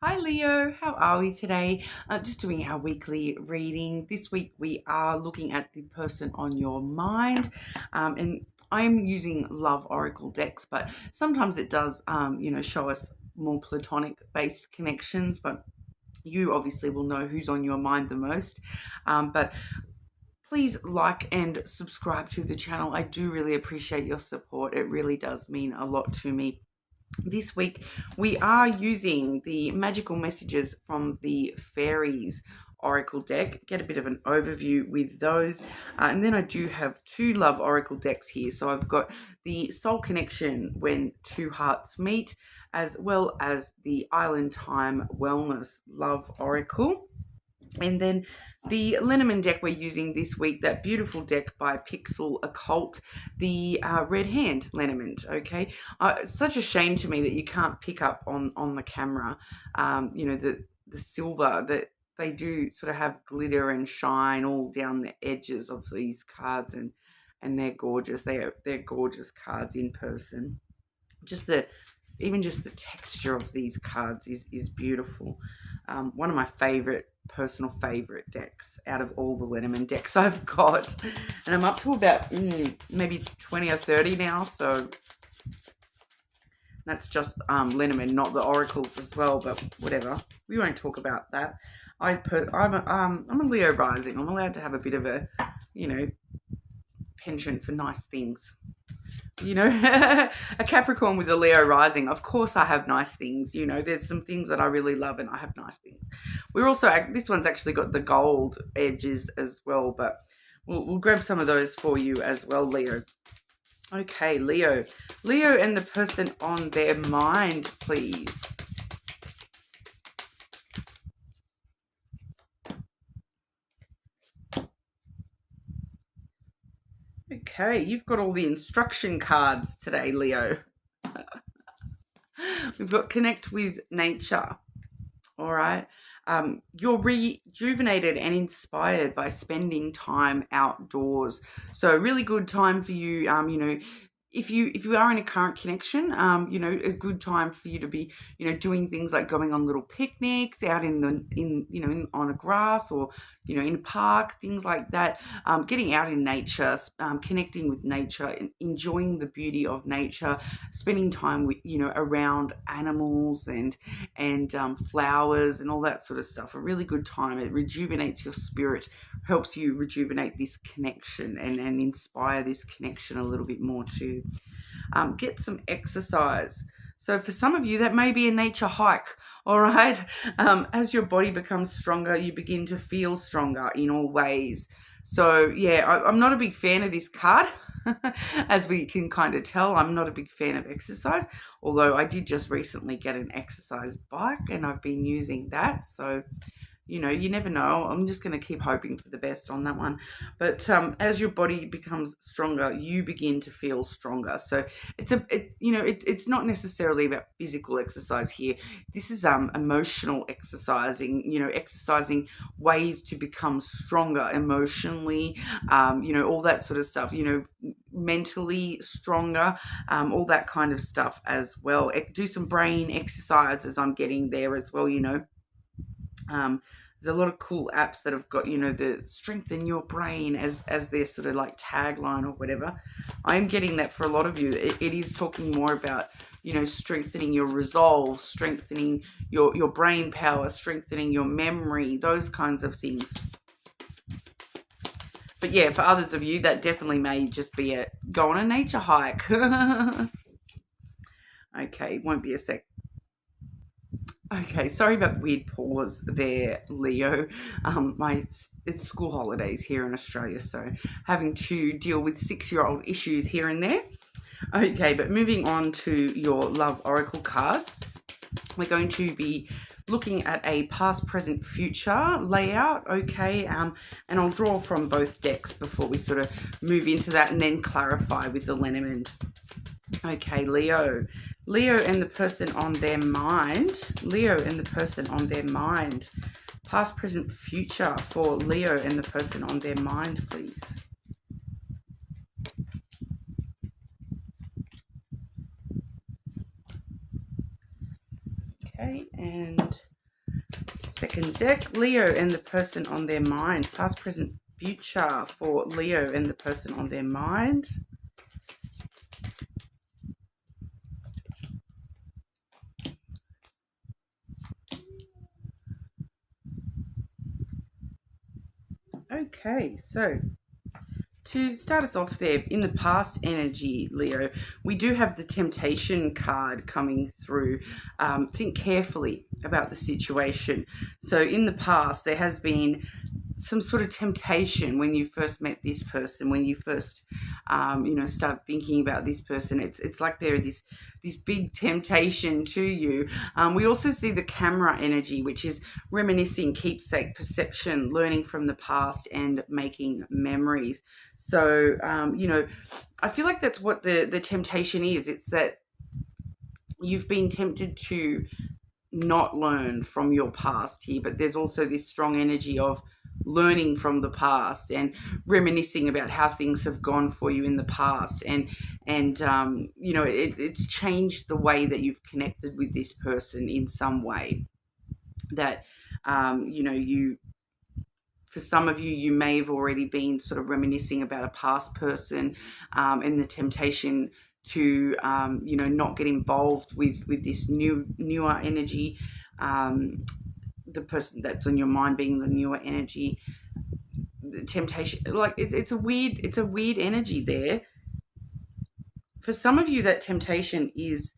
Hi Leo, how are we today? Just doing our weekly reading. This week we are looking at the person on your mind, and I'm using Love Oracle decks, but sometimes it does, show us more platonic-based connections. But you obviously will know who's on your mind the most. But please like and subscribe to the channel. I do really appreciate your support. It really does mean a lot to me. This week we are using the magical messages from the fairies oracle deck. Get a bit of an overview with those, and then I do have two love oracle decks here. So I've got the soul connection when two hearts meet, as well as the island time wellness love oracle. And then the Lenormand deck we're using this week, that beautiful deck by Pixel Occult, the Red Hand Lenormand, okay? It's such a shame to me that you can't pick up on the camera, the silver, that they do sort of have glitter and shine all down the edges of these cards, and they're gorgeous. They're gorgeous cards in person. Even just the texture of these cards is beautiful. One of my personal favorite decks out of all the Lenormand decks I've got, and I'm up to about maybe 20 or 30 now. So that's just Lenormand, not the oracles as well. But whatever, we won't talk about that. I'm a Leo rising. I'm allowed to have a bit of a penchant for nice things. A Capricorn with a Leo rising. Of course I have nice things. There's some things that I really love and I have nice things. This one's actually got the gold edges as well, but we'll grab some of those for you as well, Leo. Okay, Leo and the person on their mind, please. Okay, you've got all the instruction cards today, Leo. We've got connect with nature. All right. You're rejuvenated and inspired by spending time outdoors. So a really good time for you, if you are in a current connection, a good time for you to be, doing things like going on little picnics out on a grass, or, in a park, things like that. Getting out in nature, connecting with nature, enjoying the beauty of nature, spending time with, around animals and flowers and all that sort of stuff. A really good time. It rejuvenates your spirit, helps you rejuvenate this connection and inspire this connection a little bit more too. Get some exercise. So for some of you, that may be a nature hike, all right? As your body becomes stronger, you begin to feel stronger in all ways. So, yeah, I'm not a big fan of this card. As we can kind of tell, I'm not a big fan of exercise, although I did just recently get an exercise bike and I've been using that. So, you never know. I'm just going to keep hoping for the best on that one. But as your body becomes stronger, you begin to feel stronger. So it's not necessarily about physical exercise here. This is emotional exercising. Exercising ways to become stronger emotionally. All that sort of stuff. Mentally stronger. All that kind of stuff as well. Do some brain exercises. I'm getting there as well. There's a lot of cool apps that have got, the strengthen your brain as their sort of like tagline or whatever. I'm getting that for a lot of you. It is talking more about, strengthening your resolve, strengthening your brain power, strengthening your memory, those kinds of things. But yeah, for others of you, that definitely may just be go on a nature hike. Okay, won't be a sec. Okay, sorry about the weird pause there, Leo. It's school holidays here in Australia, so having to deal with 6-year-old issues here and there. Okay, but moving on to your love oracle cards, we're going to be looking at a past, present, future layout. Okay, and I'll draw from both decks before we sort of move into that and then clarify with the Lenormand. Okay, Leo and the person on their mind. Leo and the person on their mind. Past, present, future for Leo and the person on their mind, please. Okay, and second deck. Leo and the person on their mind. Past, present, future for Leo and the person on their mind. Okay, so to start us off there, in the past energy, Leo, we do have the temptation card coming through. Think carefully about the situation. So in the past, there has been some sort of temptation when you first met this person, when you first, start thinking about this person. It's like there is this big temptation to you. We also see the camera energy, which is reminiscing, keepsake, perception, learning from the past, and making memories. So, I feel like that's what the temptation is. It's that you've been tempted to not learn from your past here, but there's also this strong energy of learning from the past and reminiscing about how things have gone for you in the past, and it's changed the way that you've connected with this person in some way. That you, for some of you, you may have already been sort of reminiscing about a past person, and the temptation to not get involved with this newer energy. The person that's on your mind being the newer energy. The temptation, like it's a weird energy there. For some of you, that temptation is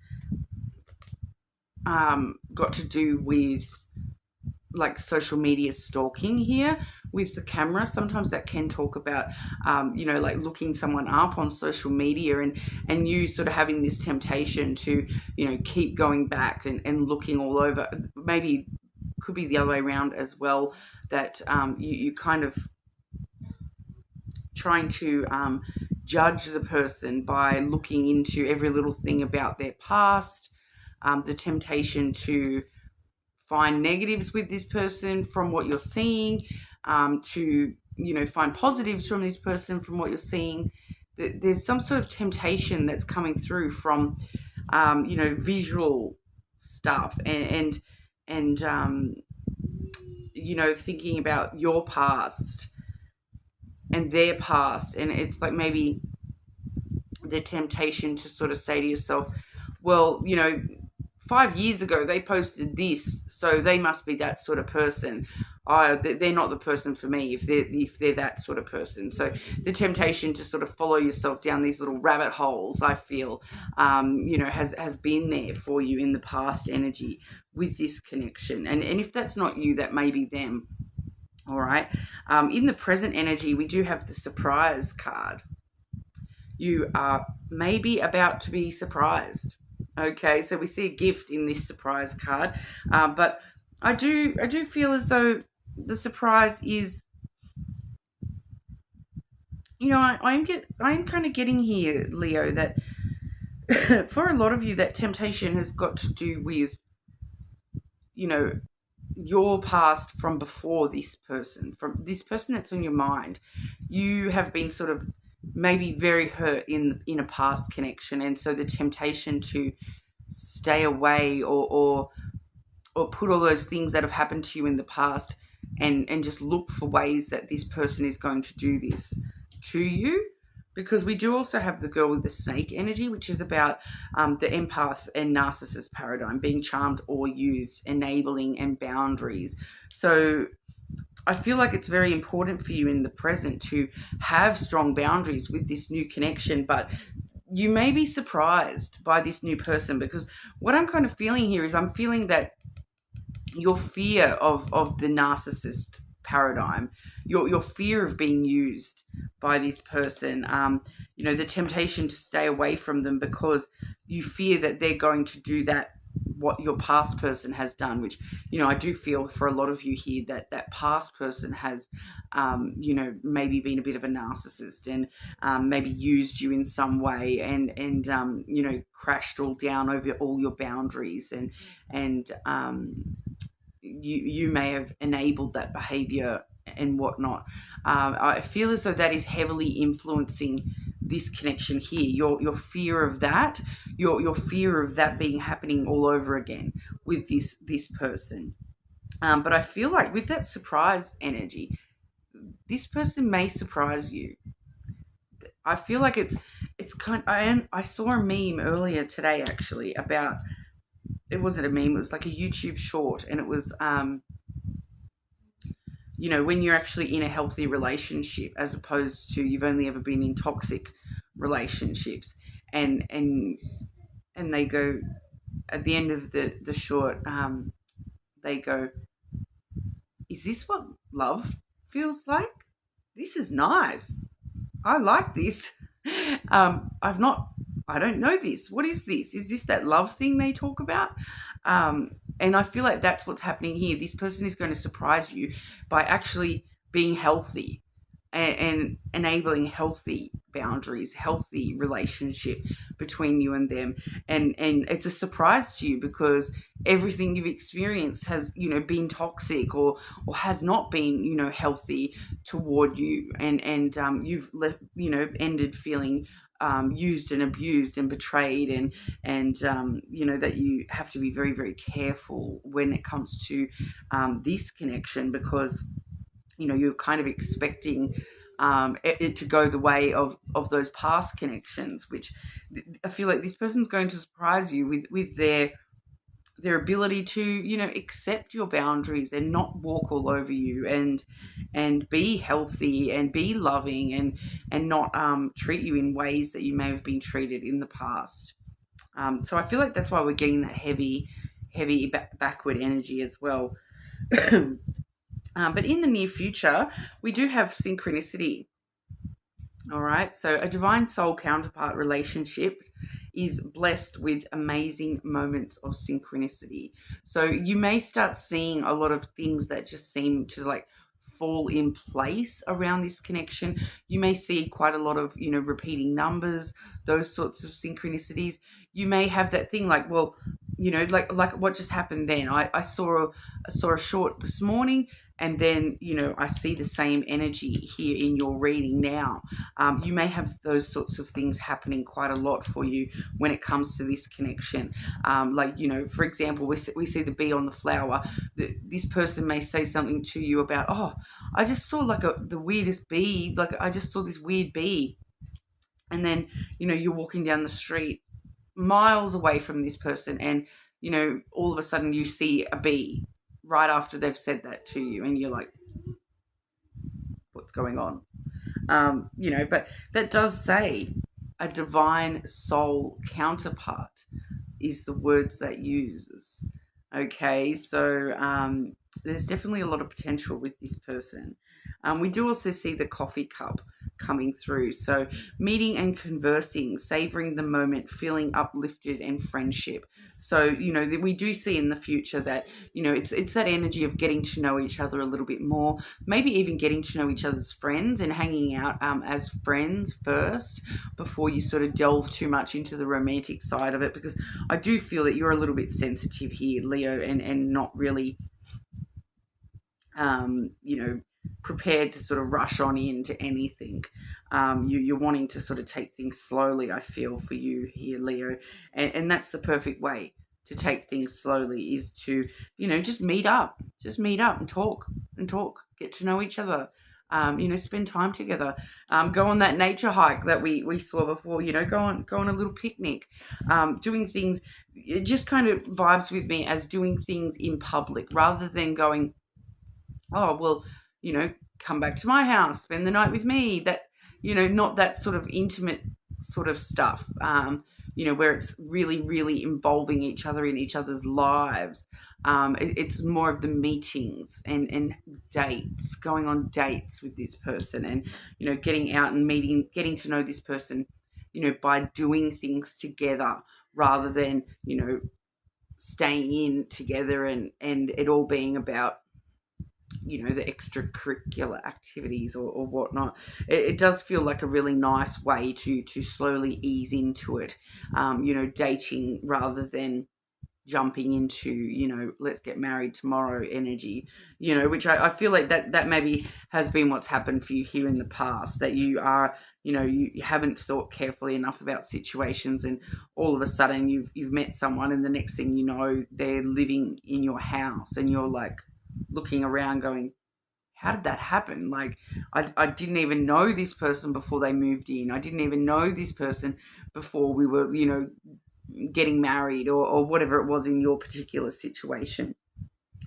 got to do with like social media stalking here with the camera. Sometimes that can talk about like looking someone up on social media, and you sort of having this temptation to keep going back and looking all over. Maybe could be the other way around as well, that you kind of trying to judge the person by looking into every little thing about their past, the temptation to find negatives with this person from what you're seeing, to find positives from this person from what you're seeing. There's some sort of temptation that's coming through from visual stuff, and thinking about your past and their past. And it's like maybe the temptation to sort of say to yourself, well, 5 years ago they posted this, so they must be that sort of person. They're not the person for me if they're that sort of person. So the temptation to sort of follow yourself down these little rabbit holes, I feel, has been there for you in the past energy with this connection. And if that's not you, that may be them. All right. In the present energy, we do have the surprise card. You are maybe about to be surprised. Okay, so we see a gift in this surprise card, but I do feel as though the surprise is, I'm kind of getting here, Leo, that for a lot of you, that temptation has got to do with, your past from before this person, from this person that's on your mind. You have been sort of maybe very hurt in a past connection, and so the temptation to stay away or put all those things that have happened to you in the past and just look for ways that this person is going to do this to you. Because we do also have the girl with the snake energy, which is about the empath and narcissist paradigm, being charmed or used, enabling, and boundaries. So I feel like it's very important for you in the present to have strong boundaries with this new connection, but you may be surprised by this new person, because what I'm kind of feeling here is I'm feeling that your fear of the narcissist paradigm, your fear of being used by this person, the temptation to stay away from them because you fear that they're going to do that what your past person has done, which I do feel for a lot of you here that past person has maybe been a bit of a narcissist and maybe used you in some way and crashed all down over all your boundaries, and you may have enabled that behavior and whatnot. I feel as though that is heavily influencing this connection here. Your fear of that, your fear of that being happening all over again with this person. But I feel like with that surprise energy, this person may surprise you. I feel like it's kind. I saw a meme earlier today actually about, it wasn't a meme. It was like a YouTube short, and it was when you're actually in a healthy relationship, as opposed to you've only ever been in toxic relationships, and and they go at the end of the short, they go, "Is this what love feels like? This is nice. I like this. I've not, I don't know this. What is this? Is this that love thing they talk about?" And I feel like that's what's happening here. This person is going to surprise you by actually being healthy and enabling healthy boundaries, healthy relationship between you and them. And it's a surprise to you because everything you've experienced has, been toxic or has not been, healthy toward you. And you've left, ended feeling used and abused and betrayed, and that you have to be very, very careful when it comes to this connection, because you're kind of expecting it to go the way of those past connections, which I feel like this person's going to surprise you with their ability to accept your boundaries and not walk all over you, and be healthy and be loving, and not treat you in ways that you may have been treated in the past. So I feel like that's why we're getting that heavy backward energy as well. But in the near future, we do have synchronicity. All right. So a divine soul counterpart relationship is blessed with amazing moments of synchronicity. So you may start seeing a lot of things that just seem to like fall in place around this connection. You may see quite a lot of, repeating numbers, those sorts of synchronicities. You may have that thing like, well, like what just happened then. I saw a short this morning, and then I see the same energy here in your reading now. You may have those sorts of things happening quite a lot for you when it comes to this connection. For example, we see the bee on the flower. This person may say something to you about, oh, I just saw like the weirdest bee, like I just saw this weird bee. And then you're walking down the street miles away from this person, and all of a sudden you see a bee right after they've said that to you, and you're like, what's going on? But that does say a divine soul counterpart is the words that uses. Okay, so there's definitely a lot of potential with this person. We do also see the coffee cup coming through. So meeting and conversing, savoring the moment, feeling uplifted, and friendship. So, we do see in the future that, it's that energy of getting to know each other a little bit more, maybe even getting to know each other's friends and hanging out as friends first before you sort of delve too much into the romantic side of it, because I do feel that you're a little bit sensitive here, Leo, and not really, prepared to sort of rush on into anything. You're wanting to sort of take things slowly, I feel, for you here, Leo. And that's the perfect way to take things slowly, is to, just meet up. Just meet up and talk, get to know each other. Spend time together. Go on that nature hike that we saw before. Go on a little picnic. Doing things, it just kind of vibes with me as doing things in public rather than going, oh, well, come back to my house, spend the night with me. That, not that sort of intimate sort of stuff, where it's really, really involving each other in each other's lives. It's more of the meetings and dates, going on dates with this person, and, getting out and meeting, getting to know this person, by doing things together rather than, staying in together and it all being about, the extracurricular activities or whatnot. It does feel like a really nice way to slowly ease into it, dating rather than jumping into, let's get married tomorrow energy, which I feel like that maybe has been what's happened for you here in the past, that you are, you haven't thought carefully enough about situations, and all of a sudden you've met someone, and the next thing you know, they're living in your house, and you're like, looking around going, how did that happen? Like, I didn't even know this person before they moved in. I didn't even know this person before we were, getting married, or whatever it was in your particular situation.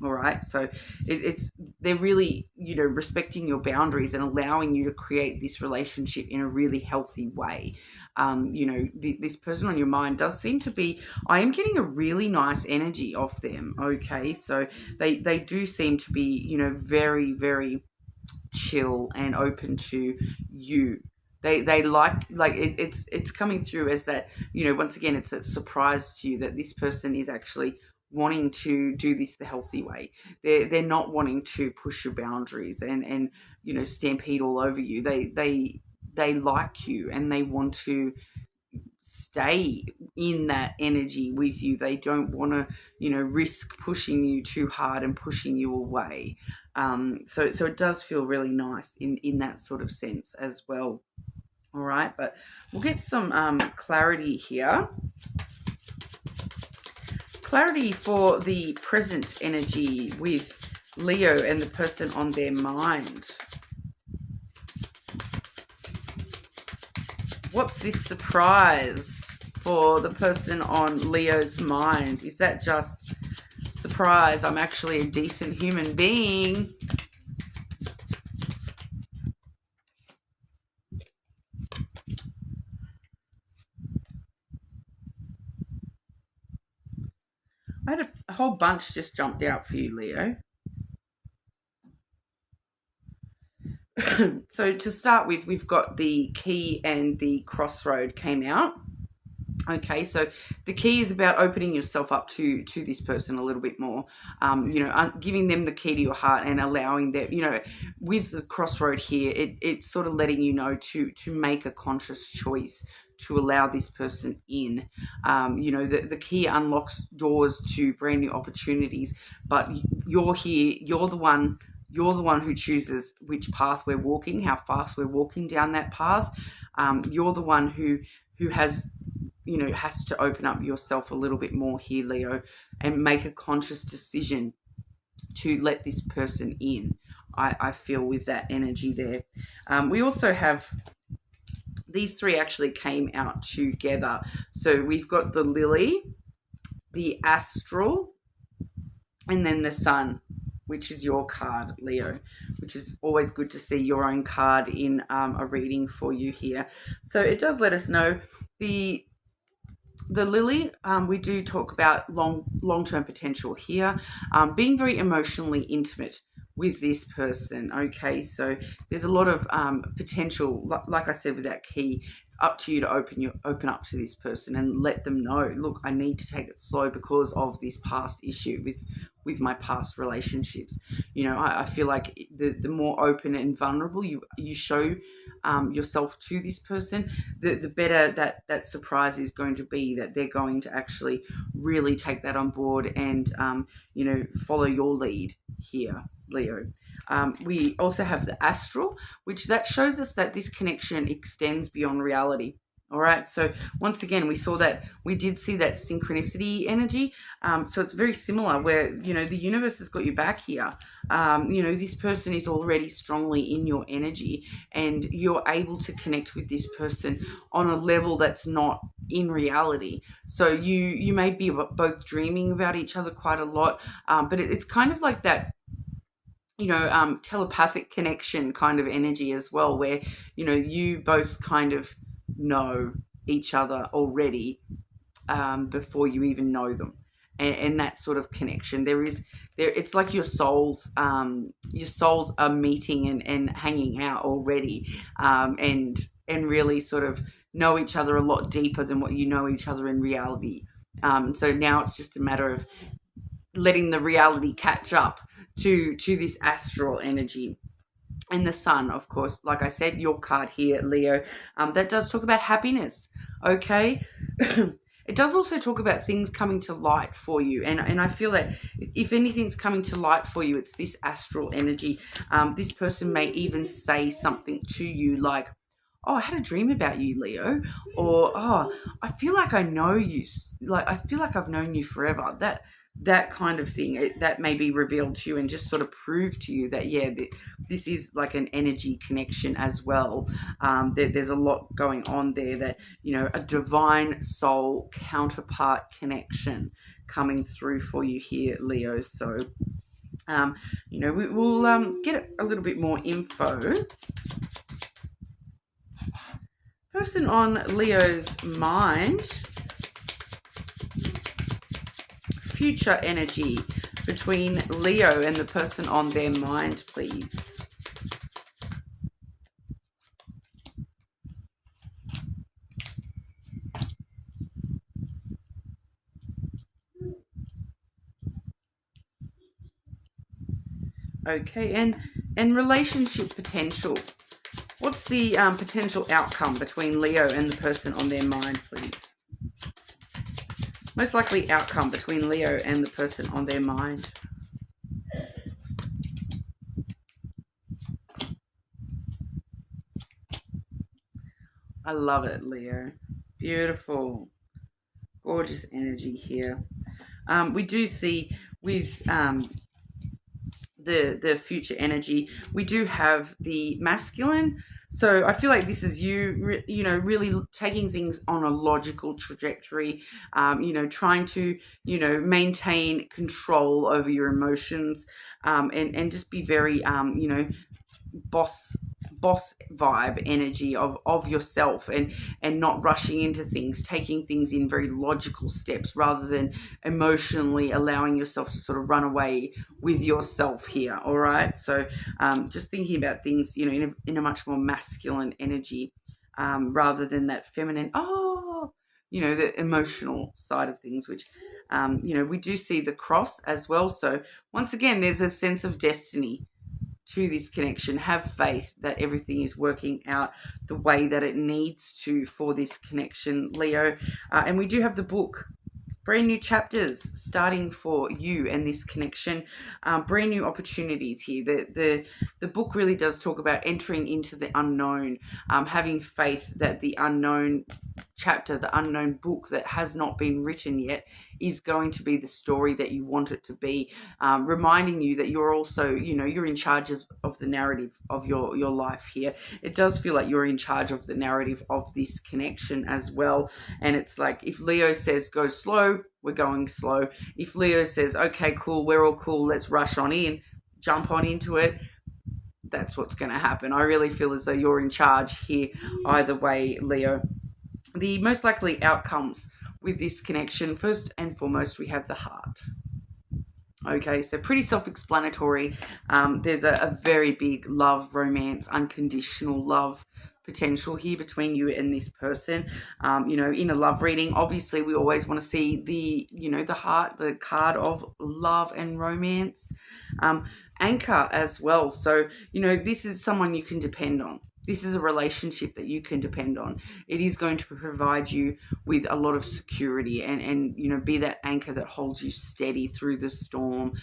All right. So it's they're really, respecting your boundaries and allowing you to create this relationship in a really healthy way. This person on your mind does seem to be, I am getting a really nice energy off them. Okay. So they do seem to be, very, very chill and open to you. They like it's coming through as that, once again, it's that surprise to you that this person is actually wanting to do this the healthy way. They're not wanting to push your boundaries and stampede all over you. They like you, and they want to stay in that energy with you. They don't want to, risk pushing you too hard and pushing you away. So it does feel really nice in that sort of sense as well. All right, but we'll get some clarity here. Clarity for the present energy with Leo and the person on their mind. What's this surprise for the person on Leo's mind? Is that just surprise, I'm actually a decent human being? I had a whole bunch just jumped out for you, Leo. So to start with, we've got the key and the crossroad came out. Okay, so the key is about opening yourself up to this person a little bit more, giving them the key to your heart and allowing them, with the crossroad here, it's sort of letting you know to make a conscious choice to allow this person in. The key unlocks doors to brand new opportunities, but you're here, you're the one who chooses which path we're walking, how fast we're walking down that path. You're the one who has to open up yourself a little bit more here, Leo, and make a conscious decision to let this person in. I feel with that energy there. We also have, these three actually came out together. So we've got the lily, the astral, and then the sun, which is your card, Leo, which is always good to see your own card in a reading for you here. So it does let us know the lily, we do talk about long-term potential here, being very emotionally intimate with this person. Okay, so there's a lot of potential. Like I said, with that key, it's up to you to open up to this person and let them know, look, I need to take it slow because of this past issue with my past relationships. I feel like the more open and vulnerable you show yourself to this person, the better that surprise is going to be, that they're going to actually really take that on board and follow your lead here, Leo. We also have the astral, which that shows us that this connection extends beyond reality. All right, so once again, we did see that synchronicity energy. So it's very similar where, the universe has got your back here. This person is already strongly in your energy, and you're able to connect with this person on a level that's not in reality. So you may be both dreaming about each other quite a lot, but it's kind of like that, telepathic connection kind of energy as well, where, you both kind of know each other already before you even know them, and that sort of connection it's like your souls are meeting and hanging out already, and really sort of know each other a lot deeper than what you know each other in reality. So now it's just a matter of letting the reality catch up to this astral energy. And the sun, of course, like I said, your card here, Leo, that does talk about happiness, okay? It does also talk about things coming to light for you. And I feel that if anything's coming to light for you, it's this astral energy. This person may even say something to you like, oh, I had a dream about you, Leo. Or, oh, I feel like I know you. Like, I feel like I've known you forever. that kind of thing, that may be revealed to you and just sort of prove to you that, yeah, this is like an energy connection as well. There's a lot going on there, that, a divine soul counterpart connection coming through for you here, Leo. So, we'll get a little bit more info. Person on Leo's mind, future energy between Leo and the person on their mind, please. Okay, and relationship potential. What's the potential outcome between Leo and the person on their mind, please? Most likely outcome between Leo and the person on their mind. I love it, Leo. Beautiful. Gorgeous energy here. We do see with the future energy, we do have the masculine. So I feel like this is you, really taking things on a logical trajectory, trying to, maintain control over your emotions, and just be very, boss vibe energy of yourself, and not rushing into things, taking things in very logical steps rather than emotionally allowing yourself to sort of run away with yourself here. All right, so just thinking about things, in a much more masculine energy, rather than that feminine, the emotional side of things, which we do see the cross as well. So once again, there's a sense of destiny to this connection. Have faith that everything is working out the way that it needs to for this connection, Leo. And we do have the book, brand new chapters starting for you and this connection, brand new opportunities here. The book really does talk about entering into the unknown, having faith that the unknown chapter, the unknown book that has not been written yet, is going to be the story that you want it to be, reminding you that you're also, you're in charge of the narrative of your life here. It does feel like you're in charge of the narrative of this connection as well. And it's like, if Leo says go slow, we're going slow. If Leo says, okay, cool, we're all cool, let's rush on in, jump on into it, that's what's going to happen. I really feel as though you're in charge here either way, Leo. The most likely outcomes with this connection, first and foremost, we have the heart. Okay, so pretty self-explanatory. There's a very big love, romance, unconditional love potential here between you and this person. In a love reading, obviously we always want to see the heart, the card of love and romance, anchor as well. So, this is someone you can depend on. This is a relationship that you can depend on. It is going to provide you with a lot of security and be that anchor that holds you steady through the storm.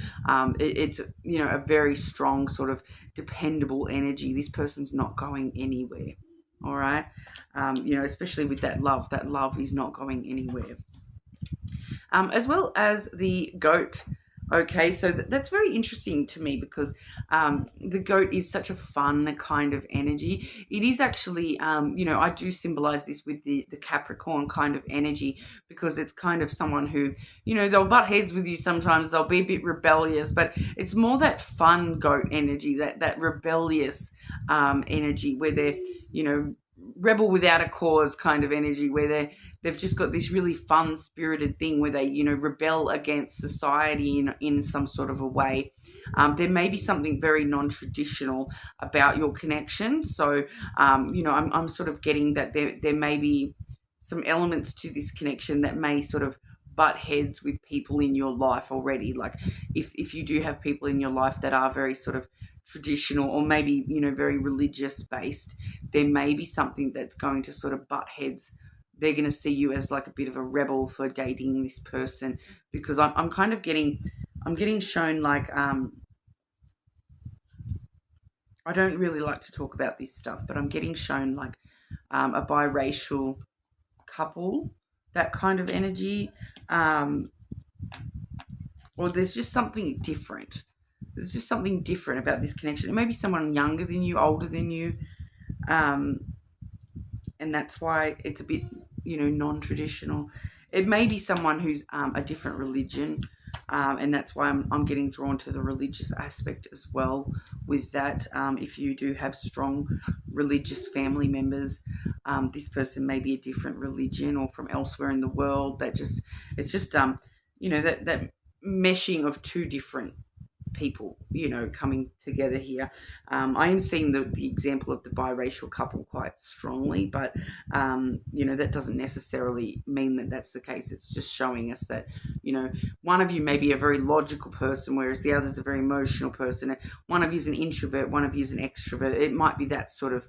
It's a very strong sort of dependable energy. This person's not going anywhere. All right. Especially with that love. That love is not going anywhere. As well as the goat. Okay, so that's very interesting to me because the goat is such a fun kind of energy. It is actually, I do symbolize this with the Capricorn kind of energy, because it's kind of someone who, they'll butt heads with you sometimes. They'll be a bit rebellious, but it's more that fun goat energy, that rebellious energy where they're, rebel without a cause kind of energy, where they've just got this really fun spirited thing where they rebel against society in some sort of a way. There may be something very non-traditional about your connection, so I'm sort of getting that there may be some elements to this connection that may sort of butt heads with people in your life already. Like if you do have people in your life that are very sort of traditional, or maybe very religious based, there may be something that's going to sort of butt heads. They're going to see you as like a bit of a rebel for dating this person, because I'm kind of getting shown like I don't really like to talk about this stuff, but I'm getting shown like a biracial couple, that kind of energy. or there's just something different. There's just something different about this connection. It may be someone younger than you, older than you, um, and that's why it's a bit, non-traditional. It may be someone who's a different religion, and that's why I'm getting drawn to the religious aspect as well with that. If you do have strong religious family members, this person may be a different religion or from elsewhere in the world. It's just that meshing of two different people, coming together here. I am seeing the example of the biracial couple quite strongly, but, that doesn't necessarily mean that that's the case. It's just showing us that, one of you may be a very logical person, whereas the other is a very emotional person. One of you is an introvert, one of you is an extrovert. It might be that sort of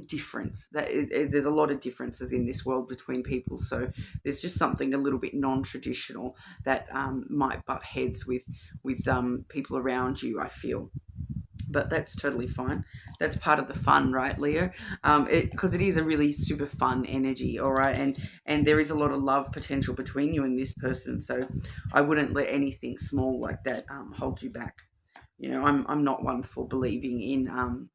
difference. There's a lot of differences in this world between people, so there's just something a little bit non-traditional that might butt heads with people around you, I feel. But that's totally fine. That's part of the fun, right, Leo? Because it is a really super fun energy, all right? And there is a lot of love potential between you and this person, so I wouldn't let anything small like that hold you back. I'm not one for believing in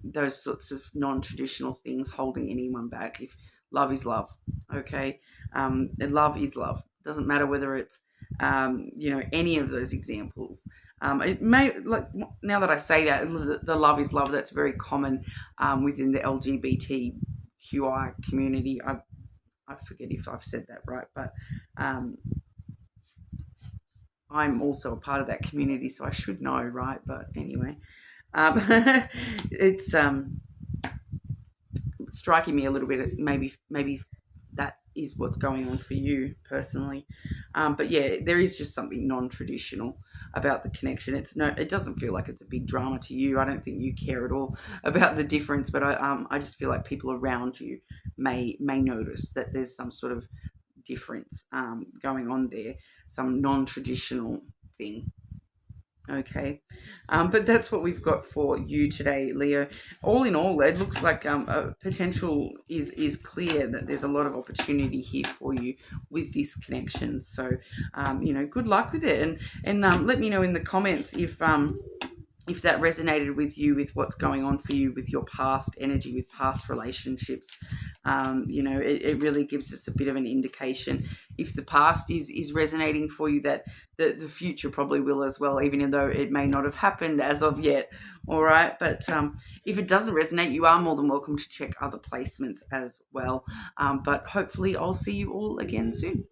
those sorts of non-traditional things holding anyone back. If love is love, okay? And love is love. Doesn't matter whether it's, any of those examples. It may, like, now that I say that, the love is love, that's very common within the LGBTQI community. I forget if I've said that right, but I'm also a part of that community, so I should know, right? But anyway, it's striking me a little bit. Maybe that is what's going on for you personally. But yeah, there is just something non-traditional about the connection. It doesn't feel like it's a big drama to you. I don't think you care at all about the difference, but I just feel like people around you may notice that there's some sort of difference going on there, some non-traditional thing. Okay, but that's what we've got for you today, Leo. All in all, it looks like potential is clear, that there's a lot of opportunity here for you with this connection. So, good luck with it, and let me know in the comments if that resonated with you, with what's going on for you with your past energy, with past relationships. It really gives us a bit of an indication. If the past is resonating for you, that the future probably will as well, even though it may not have happened as of yet. All right, but if it doesn't resonate, you are more than welcome to check other placements as well. But hopefully I'll see you all again soon.